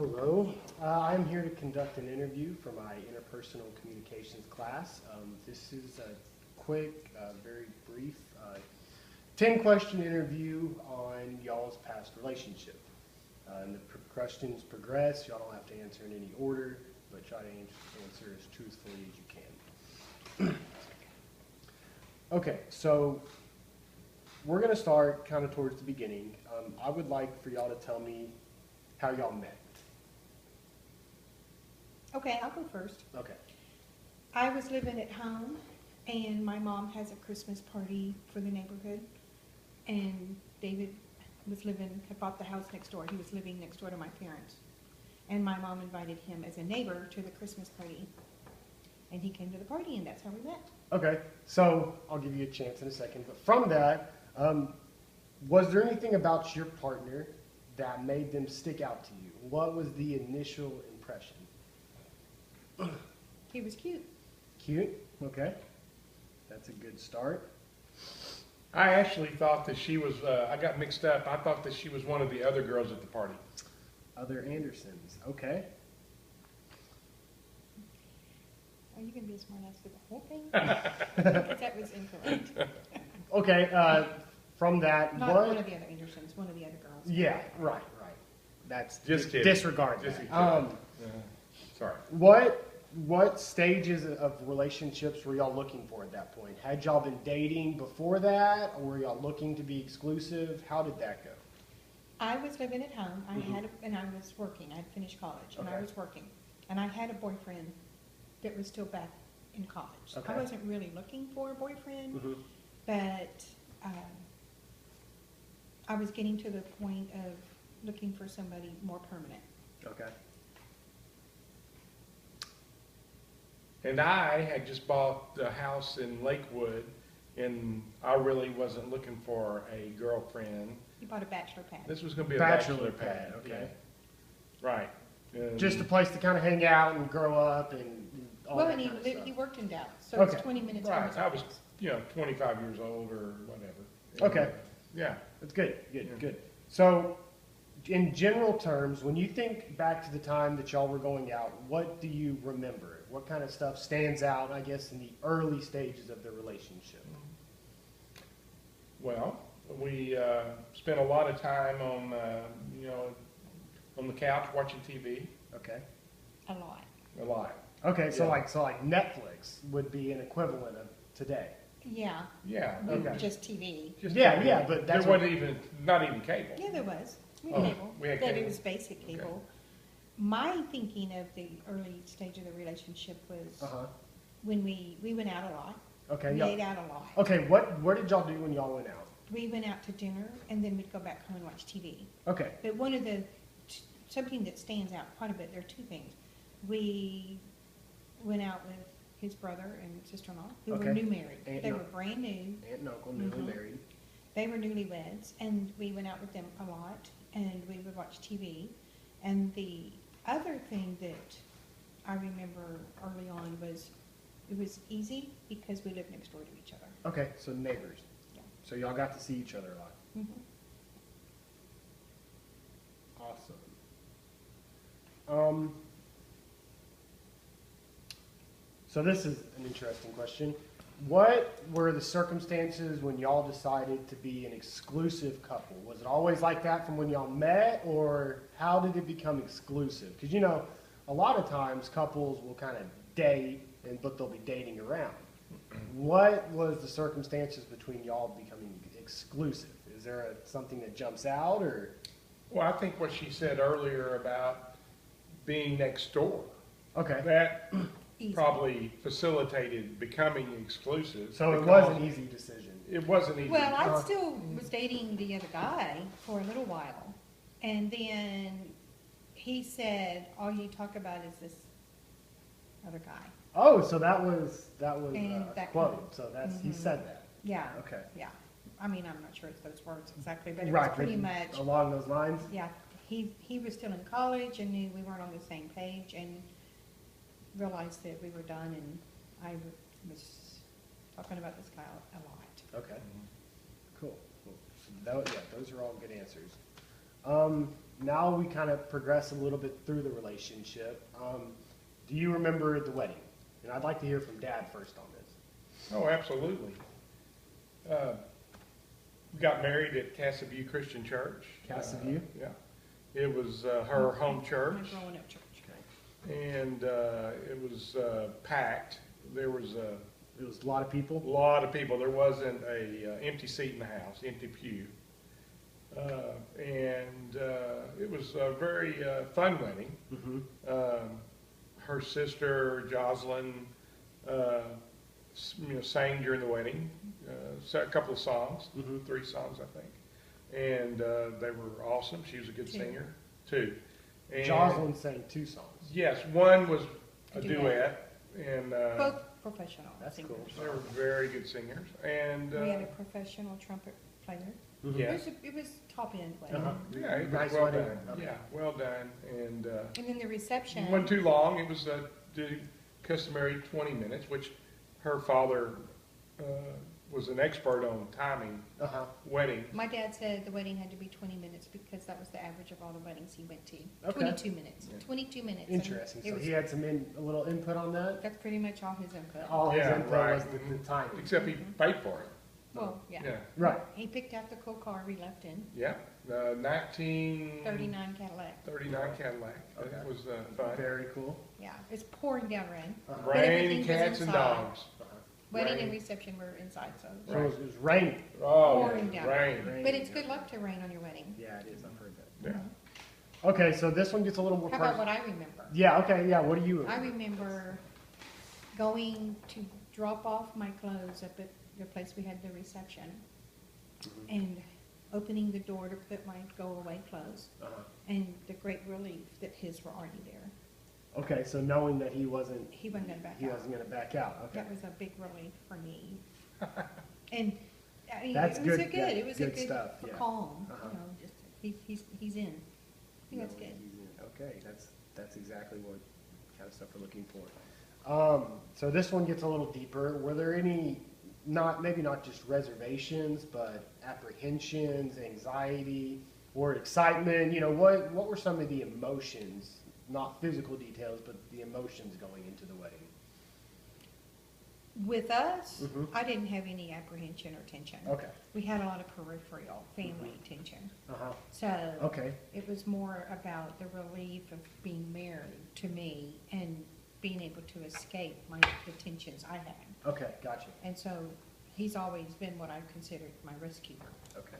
Hello, I'm here to conduct an interview for my interpersonal communications class. This is a quick, very brief 10-question interview on y'all's past relationship. And the questions progress. Y'all don't have to answer in any order, but try to answer as truthfully as you can. Okay, so we're going to start kind of towards the beginning. I would like for y'all to tell me how y'all met. Okay, I'll go first. Okay. I was living at home, and my mom has a Christmas party for the neighborhood, and David had bought the house next door. He was living next door to my parents, and my mom invited him as a neighbor to the Christmas party, and he came to the party, and that's how we met. Okay, so I'll give you a chance in a second, but from that, was there anything about your partner that made them stick out to you? What was the initial impression? He was cute. Cute, okay. That's a good start. I actually thought that she was, I got mixed up. I thought that she was one of the other girls at the party. Other Andersons, okay. Are you going to be a smart ass for the whole thing? Because that was incorrect. Okay, from that, Not one of the other Andersons, one of the other girls. Yeah, right. That's Just kidding. Disregard Just that. Sorry. What stages of relationships were y'all looking for at that point? Had y'all been dating before that, or were y'all looking to be exclusive? How did that go? I was living at home. And I was working. I had finished college, and I was working. And I had a boyfriend that was still back in college. Okay. I wasn't really looking for a boyfriend, but I was getting to the point of looking for somebody more permanent. Okay. And I had just bought the house in Lakewood, and I really wasn't looking for a girlfriend. You bought a bachelor pad. This was going to be a Bachelor bachelor pad, pad. okay. Yeah. Right. Just a place to kind of hang out and grow up and all Well, that and kind of stuff. he worked in Dallas, so Okay. it's 20 minutes from Right. his I was, office. 25 years old or whatever. Okay. Yeah. That's good, Yeah. good. So, in general terms, when you think back to the time that y'all were going out, what do you remember? What kind of stuff stands out, I guess, in the early stages of the relationship? Well, we spent a lot of time on, on the couch watching TV. Okay. A lot. A lot. Okay, so Yeah. like Netflix would be an equivalent of today. Yeah, Yeah. Okay. just TV. Just Yeah, TV. yeah, but that's there what- wasn't not even cable. Yeah, there was. We Oh, had cable. we had But cable. it was basic cable. Okay. My thinking of the early stage of the relationship was when we went out a lot. Okay, We y'all. ate out a lot. Okay, what did y'all do when y'all went out? We went out to dinner, and then we'd go back home and watch TV. Okay. But something that stands out quite a bit, there are two things. We went out with his brother and sister-in-law, who were Okay. new married. And They no- were brand new. Aunt and uncle, newly Mhm. married. They were newlyweds, and we went out with them a lot, and we would watch TV. And the other thing that I remember early on was it was easy because we lived next door to each other. Okay, so neighbors. Yeah. So y'all got to see each other a lot. Mm-hmm. Awesome. So this is an interesting question. What were the circumstances when y'all decided to be an exclusive couple? Was it always like that from when y'all met, or how did it become exclusive? Because, a lot of times couples will kind of date, but they'll be dating around. What was the circumstances between y'all becoming exclusive? Is there something that jumps out, or? Well, I think what she said earlier about being next door, Okay. that Easy. probably facilitated becoming exclusive. So it because was an easy decision. It wasn't easy. Well, I still was dating the other guy for a little while, and then he said, "All you talk about is this other guy." Oh, so that was And a that quote. So that's he Mhm. said that. Yeah. Okay. Yeah. I mean, I'm not sure it's those words exactly, but it Right, was pretty but much. along those lines. Yeah. He was still in college and knew we weren't on the same page, and realized that we were done, and I was talking about this guy a lot. Okay. Mhm. Cool. So those are all good answers. now we kind of progress a little bit through the relationship. Do you remember the wedding? And I'd like to hear from Dad first on this. Oh, absolutely. We got married at Casa View Christian Church. Casa View? Yeah. It was her home church, My growing up church. and it was packed. There was a It was a lot of people. lot of people. There wasn't a empty seat in the house, empty pew. And it was a very fun wedding. Mm-hmm. Her sister Jocelyn, sang during the wedding, a couple of songs, Mm-hmm. 3 songs I think, and they were awesome. She was a good 2. singer too. And Jocelyn sang 2 songs. yes, one was a A duet, duet. and Both professional That's singers. cool. they were very good singers. And We had a professional trumpet player. Mhm. yeah. It was top end wedding. Uh-huh. Yeah, it was Nice well wedding. done. Okay. Yeah, well done. And And then the reception. it wasn't too long. It was the customary 20 minutes, which her father was an expert on timing Uh-huh. weddings. My dad said the wedding had to be 20 minutes because that was the average of all the weddings he went to. Okay. 22 minutes. Yeah. 22 minutes. And Interesting. it So was- he had a little input on that. That's pretty much all his input. All his Yeah, input right. was the timing. Except he paid for it. Well, yeah. Yeah, Right. He picked out the cool car we left in, yeah. 1939 39 Cadillac. Cadillac. Okay. That was fun. Very cool. Yeah, it's pouring down rain. Uh-huh. But Rain, everything was cats, and inside. dogs. Uh-huh. Wedding Rain. and reception were inside, so. So it was raining. Oh, Pouring down. rain. Rain. But it's good luck to rain on your wedding. Yeah, it is. I've heard that. Yeah. Okay, so this one gets a little more How about personal. what I remember? Yeah, okay, yeah, what do you I remember? remember going to drop off my clothes up at the place we had the reception Mhm. and opening the door to put my go-away clothes Uh-huh. and the great relief that his were already there. Okay, so knowing that he wasn't He wasn't gonna back he out. wasn't gonna back out, okay. That was a big relief for me. And, I mean, That's it was good, a good, yeah, it was a good good stuff, yeah. calm, Uh-huh. you know, just, he's in. I think that's No, good. he's in. Okay, that's exactly what kind of stuff we're looking for. So this one gets a little deeper. Were there any, maybe not just reservations, but apprehensions, anxiety, or excitement? You know, what were some of the emotions, not physical details, but the emotions going into the wedding? With us, Mhm. I didn't have any apprehension or tension. Okay. We had a lot of peripheral family tension. Uh-huh. So Okay. it was more about the relief of being married to me and being able to escape the tensions I had. Okay, gotcha. And so he's always been what I considered my rescuer. Okay.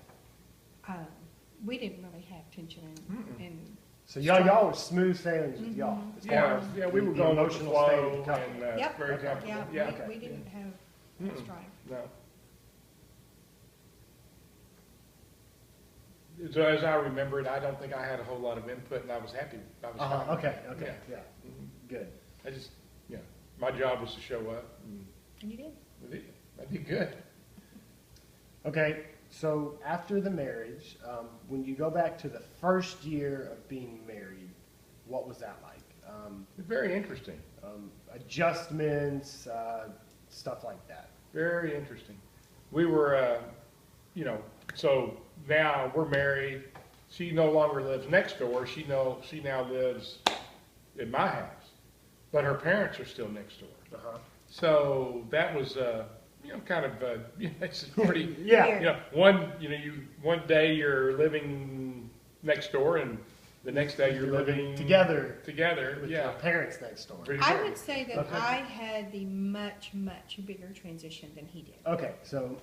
We didn't really have tension and So y'all were smooth sailings with y'all. Mhm. as far Yeah, as yeah, we the were going with the emotional state of flow the couple. and Yep. very Okay. comfortable. yeah, Yeah. okay. we didn't have Mm-mm. strife. No. So as I remember it, I don't think I had a whole lot of input, and I was happy. I was Uh-huh, fine. okay, okay, yeah, Mhm. good. I just, my job was to show up, and And you did. I did good. Okay, so after the marriage, when you go back to the first year of being married, what was that like? Very interesting. Adjustments, stuff like that. Very interesting. We were, so now we're married. She no longer lives next door. She now lives in my house, but her parents are still next door. Uh-huh. So that was, kind of, it's pretty. Yeah, One day you're living next door, and the next day you're living together Together, with yeah. your parents next door. Pretty I good. would say that Okay. I had the much, much bigger transition than he did. Okay, so.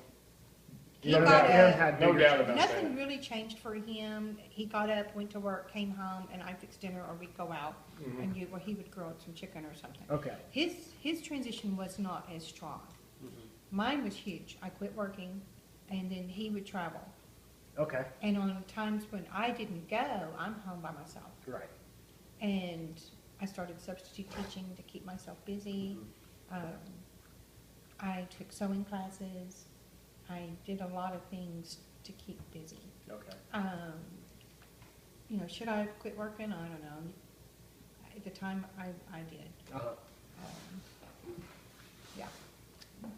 He no got doubt, a- Aaron had No bigger doubt chances. about Nothing that. really changed for him. He got up, went to work, came home, and I fixed dinner, or we'd go out, Mhm. and he would grill up some chicken or something. Okay. His transition was not as strong. Mine was huge. I quit working, and then he would travel. Okay, And on times when I didn't go, I'm home by myself. right. And I started substitute teaching to keep myself busy. I took sewing classes. I did a lot of things to keep busy. Okay. Should I have quit working? I don't know. At the time, I did. Uh-huh. Yeah.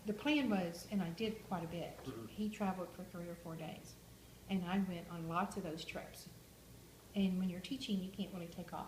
The plan was, and I did quite a bit, Mhm. he traveled for 3 or 4 days. And I went on lots of those trips. And when you're teaching, you can't really take off.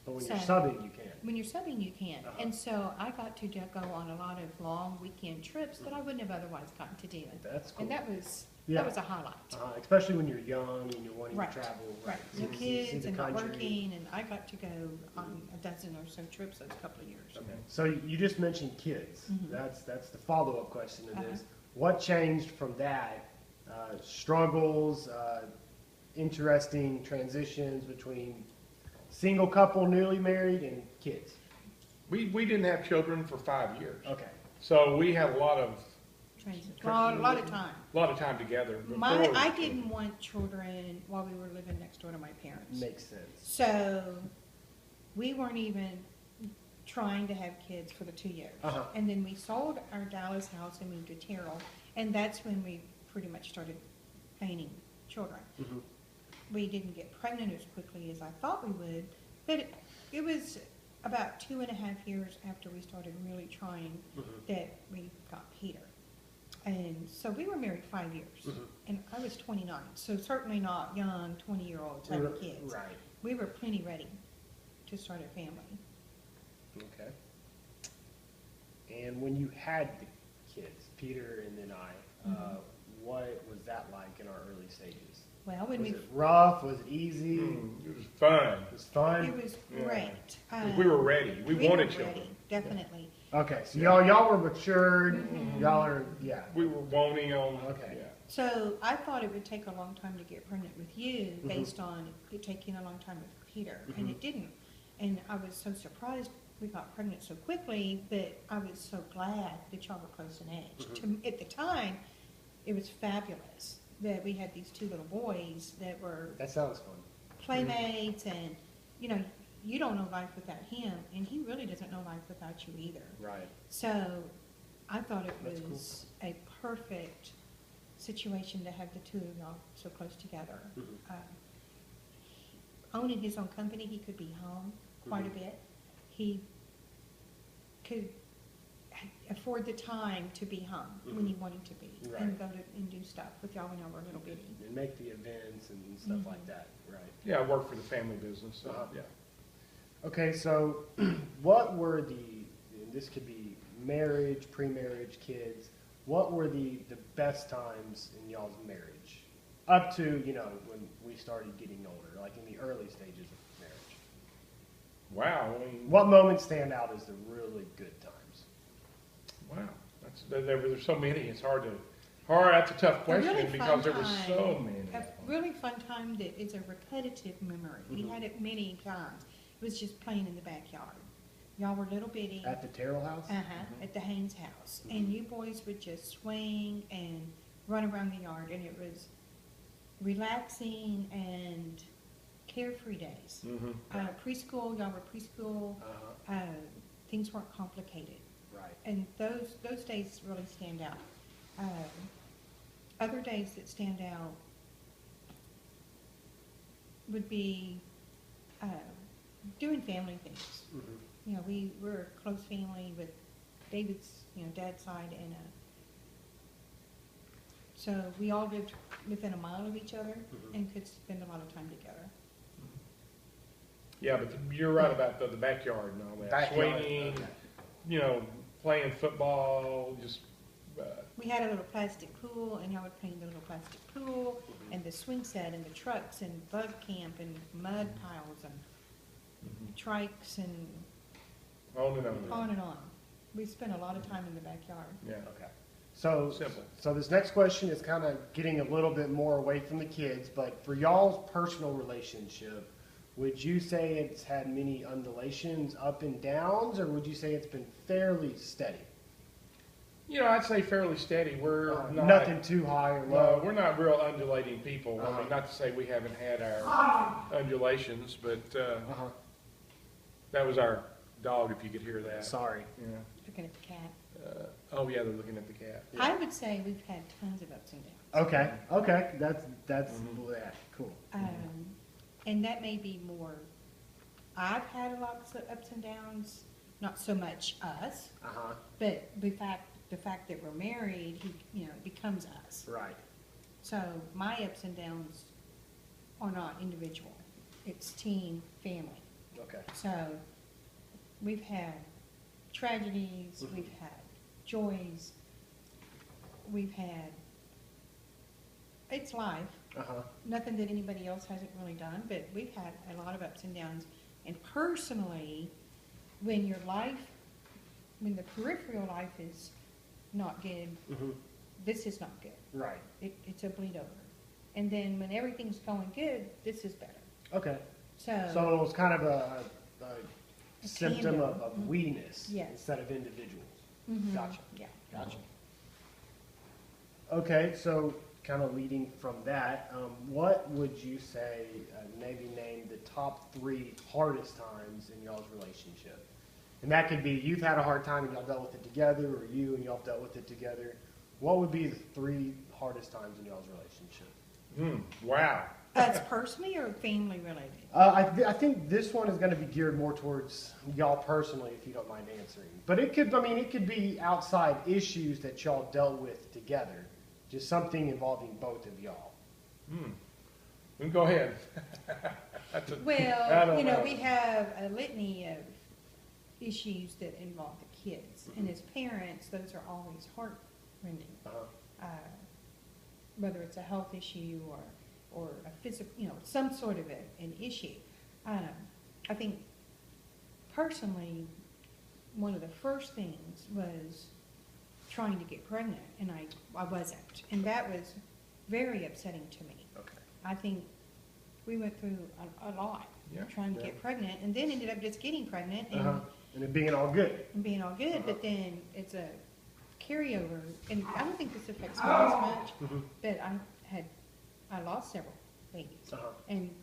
But when you're So- subbing, you can. When you're subbing, you can. Uh-huh. And so I got to go on a lot of long weekend trips that I wouldn't have otherwise gotten to do. That's cool. And that was Yeah. a highlight. Especially when you're young and you're wanting Right, to travel. Right, See- no see kids the and not country. working, and I got to go on a dozen or so trips those couple of years. Okay. So you just mentioned kids. Mhm. That's the follow-up question to this. Uh-huh. What changed from that? Struggles, interesting transitions between single couple, newly married, and kids. We didn't have children for 5 years. Okay. So we had a lot of A lot of time. together. I before- didn't want children while we were living next door to my parents. Makes sense. So we weren't even trying to have kids for the 2 years. Uh-huh. And then we sold our Dallas house and moved to Terrell, and that's when we pretty much started planning children. Mhm. We didn't get pregnant as quickly as I thought we would, but it was about 2.5 years after we started really trying Mhm. that we got Peter. And so we were married 5 years, Mhm. and I was 29, so certainly not young 20-year-olds having kids. Right. We were plenty ready to start a family. Okay. And when you had the kids, Peter and then what was that like in our early stages? Well, when Was we, it rough? Was it easy? It was fun. It was fun? it was Yeah. great. 'Cause we were ready. We were wanted ready, children. Definitely. Okay, so y'all were matured. Mhm. Y'all are, yeah. We were wanting on. Okay. Yeah. So I thought it would take a long time to get pregnant with you Mhm. based on it taking a long time with Peter, and Mhm. it didn't. And I was so surprised we got pregnant so quickly, but I was so glad that y'all were close in age. Mhm. At the time, it was fabulous that we had these 2 little boys that were That sounds fun. playmates, and, you don't know life without him, and he really doesn't know life without you either. Right. So I thought it That's cool. was a perfect situation to have the 2 of y'all so close together. Mhm. Owning his own company, he could be home quite a Mhm. bit. He could afford the time to be home when he wanted to be, Right. and go to and do stuff with y'all when y'all were little bitty. And make the events and stuff Mhm. like that, right? Yeah, I worked for the family business. So, Uh-huh. yeah. Okay, so what were and this could be marriage, pre-marriage, kids, what were the best times in y'all's marriage? Up to, when we started getting older, like in the early stages of marriage. Wow. I mean, What moments stand out as the really good times? wow. There's so many. It's hard. That's a tough A really question because fun there were time. so many. A really fun time that is a repetitive memory. We Mhm. had it many times. It was just playing in the backyard. Y'all were little bitty. At the Terrell house? At the Haynes house. Mhm. And you boys would just swing and run around the yard, and it was relaxing and carefree days. Mm-hmm. Preschool, y'all were preschool, things weren't complicated. Right. And those days really stand out. Other days that stand out would be doing family things. Mhm. We're a close family with David's, dad's side, and so we all lived within a mile of each other Mhm. and could spend a lot of time together. Yeah, but you're right about the backyard and all that. Backyard, Swinging, okay. Playing football, just, We had a little plastic pool, and y'all would play in the little plastic pool, Mhm. and the swing set, and the trucks, and bug camp, and mud piles, and trikes, and on and on. on and on. We spent a lot of time in the backyard. Yeah. Okay. So, Simple. so this next question is kind of getting a little bit more away from the kids, but for y'all's personal relationship, would you say it's had many undulations, up and downs, or would you say it's been fairly steady? I'd say fairly steady. We're not. Nothing too high or No, low? we're not real undulating people. I Uh-huh. mean, not to say we haven't had our undulations, but Uh-huh. that was our dog, if you could hear that. Sorry. Yeah. Looking at the cat. Oh, yeah, they're looking at the cat. Yeah. I would say we've had tons of ups and downs. Okay, that's, Mhm. yeah, cool. And that may be more, I've had lots of ups and downs, not so much us, Uh-huh, but the fact that we're married, it becomes us. right. So my ups and downs are not individual. it's teen family. Okay. So we've had tragedies, Mhm. we've had joys, we've had, it's life. Uh-huh. Nothing that anybody else hasn't really done, but we've had a lot of ups and downs. And personally, when your life, when the peripheral life is not good, Mm-hmm. this is not good. Right. It's a bleed over. And then when everything's going good, this is better. Okay. So, So it was kind of a symptom tandem. of Mhm. we-ness Yes. instead of individuals. mhm, Gotcha. Yeah. Gotcha. Okay, so kind of leading from that, what would you say, maybe name the top 3 hardest times in y'all's relationship? And that could be you've had a hard time and y'all dealt with it together, or you and y'all dealt with it together. What would be the 3 hardest times in y'all's relationship? Wow. That's personally or family related? I think this one is going to be geared more towards y'all personally, if you don't mind answering. But it could be outside issues that y'all dealt with together. Just something involving both of y'all. Go ahead. That's a- I Well, don't know. we have a litany of issues that involve the kids. And as parents, those are always heart-rending. Uh-huh. Whether it's a health issue or a physical, some sort of an issue. I think personally, one of the first things was trying to get pregnant, and I wasn't. And that was very upsetting to me. Okay. I think we went through a lot Yeah, trying to yeah. get pregnant, and then ended up just getting pregnant Uh-huh. And it being all good. and being all good, Uh-huh. but then it's a carryover, and I don't think this affects me as much, Mhm. but I lost several babies. Uh-huh. And,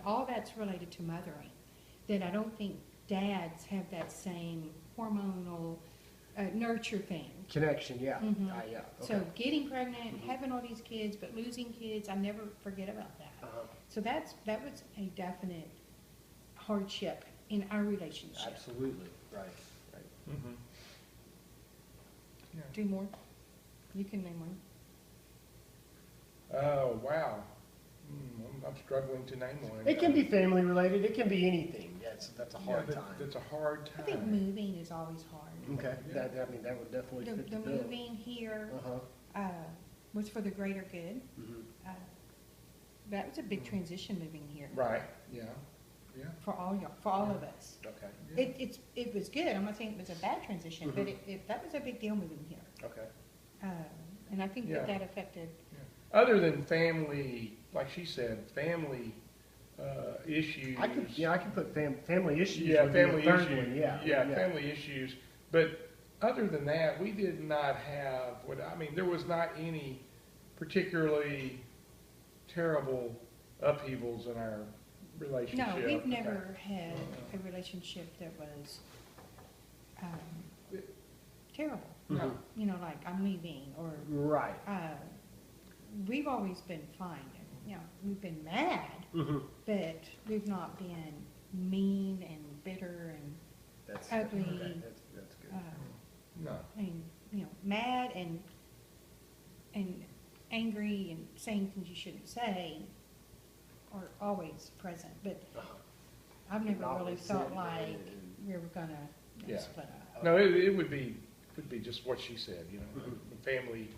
all that's related to mothering, that I don't think dads have that same hormonal nurture thing. Connection, yeah. Mhm. Yeah. So Okay. getting pregnant, Mhm. having all these kids, but losing kids, I never forget about that. Uh-huh. So that was a definite hardship in our relationship. Absolutely. Right. Mhm. Yeah. 2 more? You can name one. Oh, wow. I'm struggling to name one. It can be family related. It can be anything. That's a Yeah, hard that- time. That's a hard time. I think moving is always hard. Okay. Yeah. That would definitely The fit the the bill. moving here Uh-huh. was for the greater good. Mhm. That was a big transition moving here Right, yeah, yeah. for all y'all, for all of us. Okay. yeah. It was good. I'm not saying it was a bad transition, but Mhm. that was a big deal moving here. Okay. And I think Yeah. that affected, Other than family, like she said, family issues. I could put family issues. Yeah, would be the family third issues. one, yeah. Yeah, family issues. But other than that, we did not have, there was not any particularly terrible upheavals in our relationship. no, we've never had a relationship that was terrible. Mhm. Like I'm leaving or Right. we've always been fine. We've been mad, Mhm. but we've not been mean and bitter and That's Ugly. Okay. That's good. No. mad and angry and saying things you shouldn't say are always present. But Uh-huh. I've never Not really with felt sin, like and- we were gonna Yeah. split up. No, it would be just what she said, Mhm. family,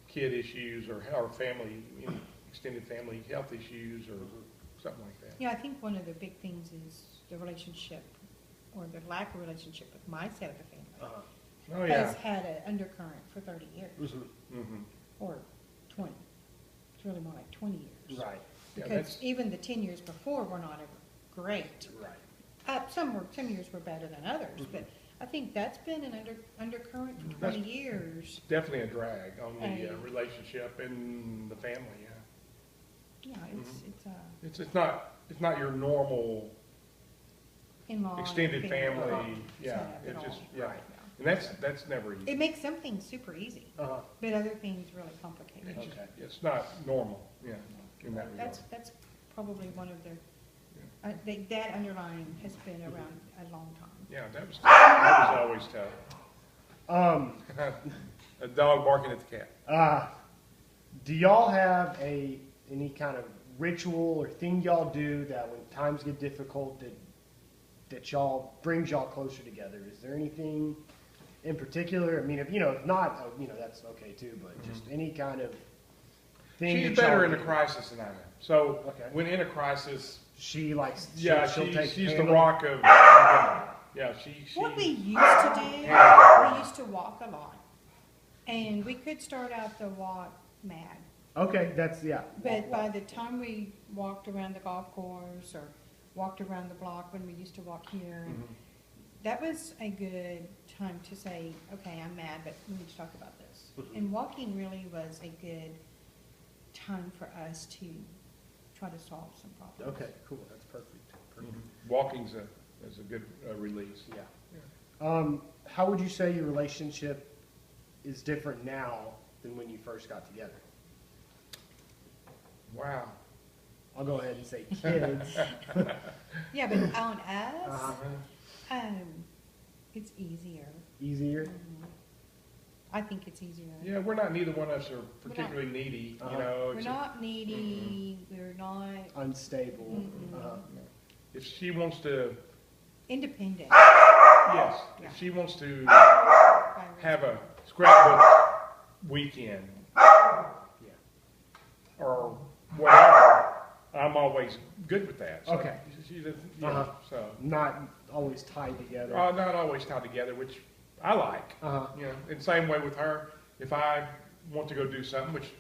kid issues, or family, extended family health issues, or something like that. I think one of the big things is the relationship or the lack of relationship with my side of the family Uh-huh. Oh, has yeah. had an undercurrent for 30 years Mhm. Mhm. or 20. It's really more like 20 years. Right. Yeah, Because that's- even the 10 years before were not ever great. Right. Some years were better than others, Mhm. but I think that's been an undercurrent for 20 years. Definitely a drag on the And- relationship and the family, yeah. Yeah, It's not your normal in-law. extended family, setup yeah, at it just, all. yeah. Right. And that's never easy. It makes some things super easy, Uh-huh. but other things really complicated. It's just- Okay. It's not normal, yeah, in that regard. That's probably one of the, that underlying has been around a long time. Yeah, that was always tough. A dog barking at the cat. Do y'all have any kind of ritual or thing y'all do that when times get difficult that y'all brings y'all closer together? Is there anything in particular? I mean, if not, that's okay too, but just any kind of thing. She's that better y'all in a do. crisis than I am. So Okay. when in a crisis, She likes, yeah, she'll take she's the handle- rock of, yeah, she. What we used to do, Yeah. we used to walk a lot. And we could start out the walk mad. Okay, that's, yeah. But by the time we walked around the golf course or walked around the block when we used to walk here, and that was a good time to say, okay, I'm mad, but we need to talk about this. Mhm. And walking really was a good time for us to try to solve some problems. Okay, cool, that's perfect. Perfect. Walking's is a good release. Yeah. How would you say your relationship is different now than when you first got together? Wow. I'll go ahead and say kids. Yeah, but on us, Uh-huh. it's easier. Easier? Mhm. I think it's easier. Yeah, we're not, neither one of us are particularly needy, Uh-huh. you know. We're it's not needy, we're not Unstable. Mm-mm. Uh-huh. if she wants to, independent. yes, Yeah. if she wants to by have a reason. scrapbook weekend Yeah. or whatever, I'm always good with that. So Okay. She's a, yeah, Uh-huh. so, Not always tied together. not always tied together, which I like. Uh-huh. You know, in the same way with her, if I want to go do something, which,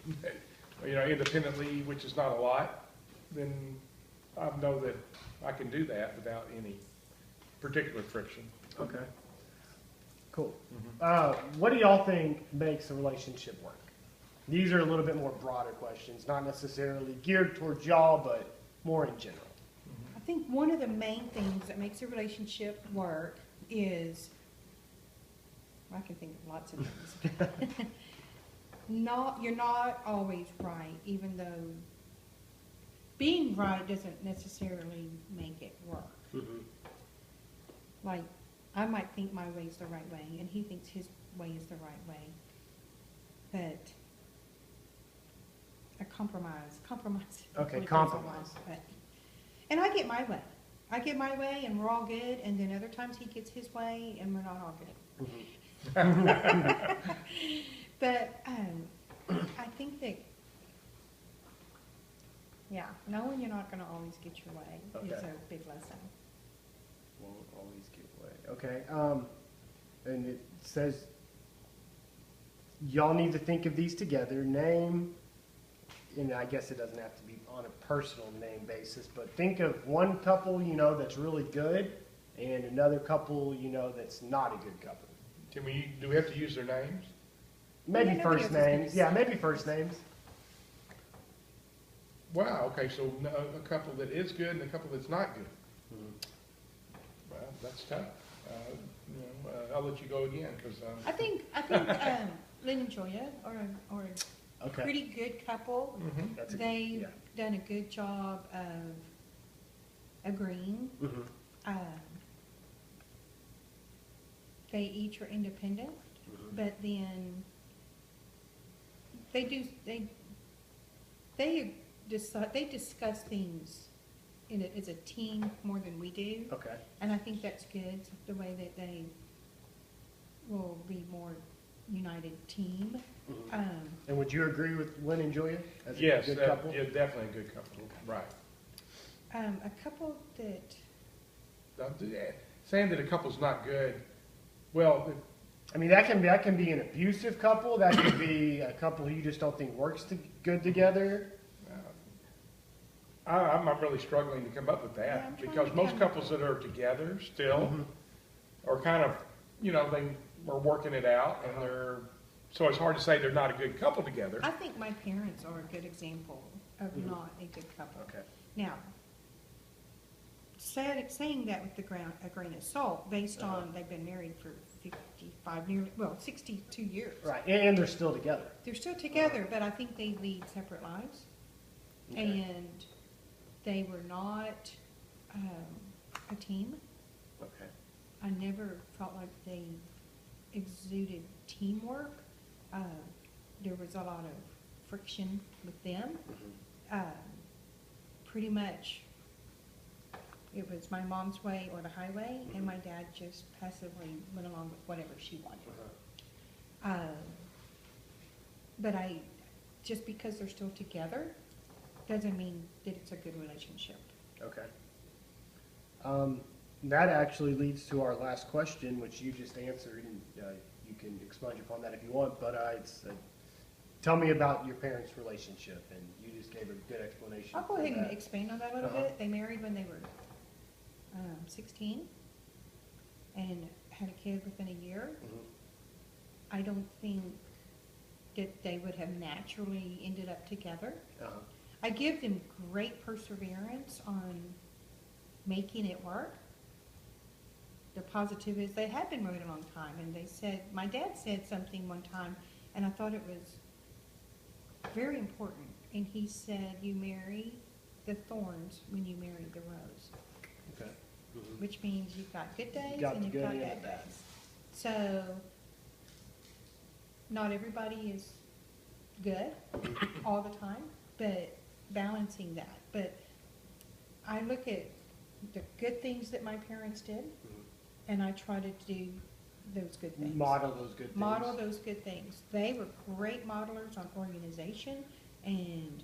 independently, which is not a lot, then I know that I can do that without any particular friction. Okay. Cool. Mm-hmm. What do y'all think makes a relationship work? These are a little bit more broader questions, not necessarily geared towards y'all, but more in general. I think one of the main things that makes a relationship work is, I can think of lots of things. You're not always right, even though being right doesn't necessarily make it work. Mm-hmm. Like, I might think my way is the right way, and he thinks his way is the right way. But a compromise. Okay, really goes a compromise. long way. And I get my way. I get my way, and we're all good. And then other times he gets his way, and we're not all good. Mm-hmm. But I think that, yeah, knowing you're not going to always get your way is Okay. a big lesson. Won't always give way. Okay. And it says y'all need to think of these together. Name, and I guess it doesn't have to be on a personal name basis, but think of one couple that's really good, and another couple that's not a good couple. Do we have to use their names? Maybe Yeah, nobody first else is gonna names. say Yeah, maybe first names. Wow, okay, so a couple that is good and a couple that's not good. Well, that's tough. I'll let you go again, because, I think Lynn and Joya are a Okay. pretty good couple. mhm. That's a They've yeah. done a good job of agreeing. Mm-hmm. They each are independent, Mm-hmm. but then they discuss things as a team more than we do. Okay. And I think that's good, the way that they will be more united team. Mm-hmm. And would you agree with Lynn and Julia as a Yes, good couple? yeah, definitely a good couple, right. A couple that, Don't do that. Saying that a couple's not good, well, I mean, that can be an abusive couple. That could be a couple who you just don't think works good together. I'm really struggling to come up with Yeah, that, I'm trying because to most come- couples that are together still Mhm. are kind of, they are working it out, and so it's hard to say they're not a good couple together. I think my parents are a good example of Mhm. not a good couple. Okay. Now, saying that with a grain of salt, based Uh-huh. on they've been married for 62 years. Right, and they're still together. They're still together, but I think they lead separate lives. Okay. And they were not a team. Okay. I never felt like they exuded teamwork. There was a lot of friction with them. Mhm. pretty much, it was my mom's way or the highway, and my dad just passively went along with whatever she wanted. But just because they're still together, doesn't mean that it's a good relationship. Okay. That actually leads to our last question, which you just answered, and you can expunge upon that if you want, but tell me about your parents' relationship, and you just gave a good explanation. I'll go for ahead and that. expand on that a little bit. They married when they were 16 and had a kid within a year. I don't think that they would have naturally ended up together. I give them great perseverance on making it work. The positive is they had been married a long time, and they said, my dad said something one time, and I thought it was very important. And he said, you marry the thorns when you marry the rose. Okay. Which means you've got good days Got and the you've good got and the bad bad. days. So, not everybody is good all the time, but balancing that. But I look at the good things that my parents did, and I try to do those good things. Model those good things. Model those good things. They were great modelers on organization and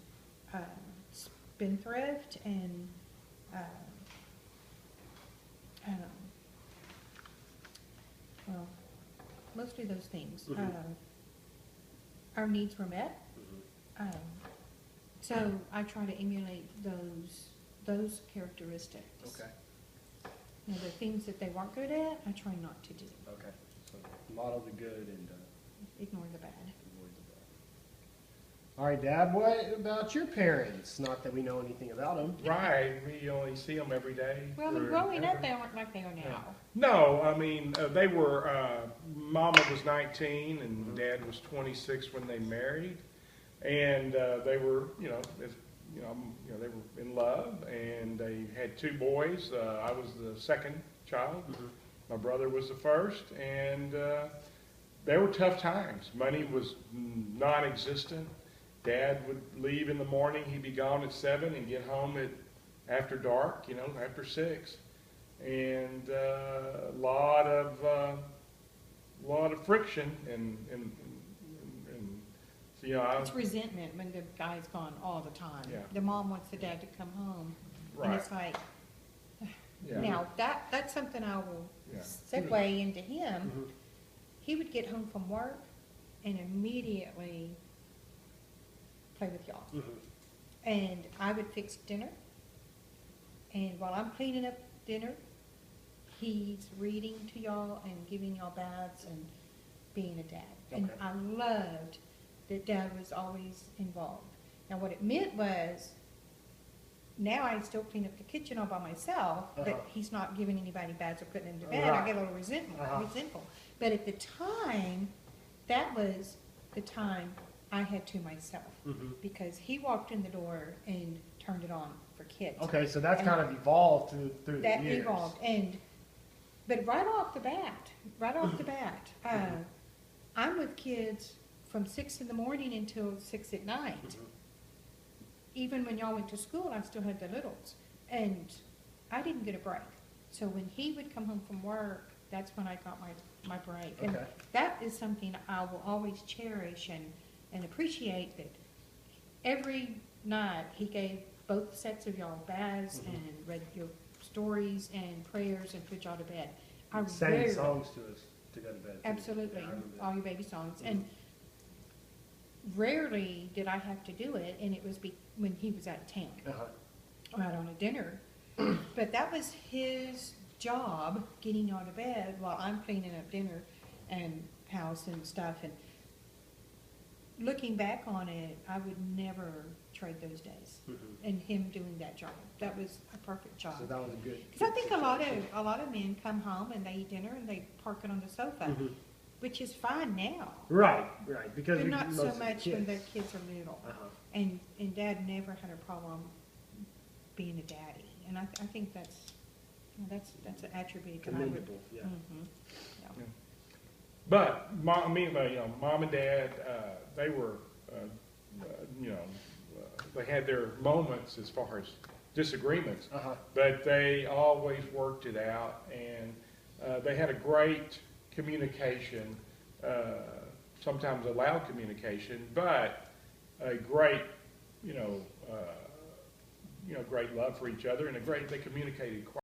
spendthrift and well, mostly those things. Our needs were met. So I try to emulate those characteristics. Okay. Now, the things that they weren't good at, I try not to do. Okay. So model the good and Ignore the bad. avoid the bad. All right, Dad. What about your parents? Not that we know anything about them. Right, we only see them every day. Well, or growing up, ever. they weren't like they are now. No, I mean, they were, Mama was 19 and Dad was 26 when they married. And they were, they were in love, and they had 2 boys. I was the second child. My brother was the first, and they were tough times. Money was non-existent. Dad would leave in the morning. He'd be gone at 7 and get home after dark, after 6. And a lot of friction and so, It's resentment when the guy's gone all the time. Yeah. The mom wants the dad to come home. Right. And it's like, Yeah. now, that's something I will Yeah. segue into him. He would get home from work and immediately play with y'all. And I would fix dinner. And while I'm cleaning up dinner, he's reading to y'all and giving y'all baths and being a dad. And Okay. I loved that Dad was always involved. Now, what it meant was, now I still clean up the kitchen all by myself, but he's not giving anybody baths or putting them to bed. I get a little resentful. But at the time, that was the time I had to myself, because he walked in the door and turned it on for kids. Okay, so that's And kind of evolved through that the years. evolved, but right off the bat, I'm with kids from 6 in the morning until 6 at night. Even when y'all went to school, I still had the littles, and I didn't get a break. So when he would come home from work, that's when I got my break. And Okay. that is something I will always cherish and appreciate, that every night he gave both sets of y'all baths and read your stories and prayers and put y'all to bed. I Sang rarely- songs to us to go to bed. too. Absolutely, Yeah, I remember that. all your baby songs. And rarely did I have to do it, and it was when he was out of town, or out on a dinner. But that was his job, getting y'all to bed while I'm cleaning up dinner and house and stuff. And looking back on it, I would never trade those days. And him doing that job, that was a perfect job. So that was a good. Because I think a lot of men come home and they eat dinner and they park it on the sofa, which is fine now, Right, because but we not most so of the much when kids. the kids are little. Uh-huh. And Dad never had a problem being a daddy, and I think that's an attribute that I would. Commendable, yeah. Yeah. But mom and dad, they were, they had their moments as far as disagreements, Uh-huh. but they always worked it out, and they had a great communication, sometimes a loud communication, but a great, great love for each other, and they communicated quite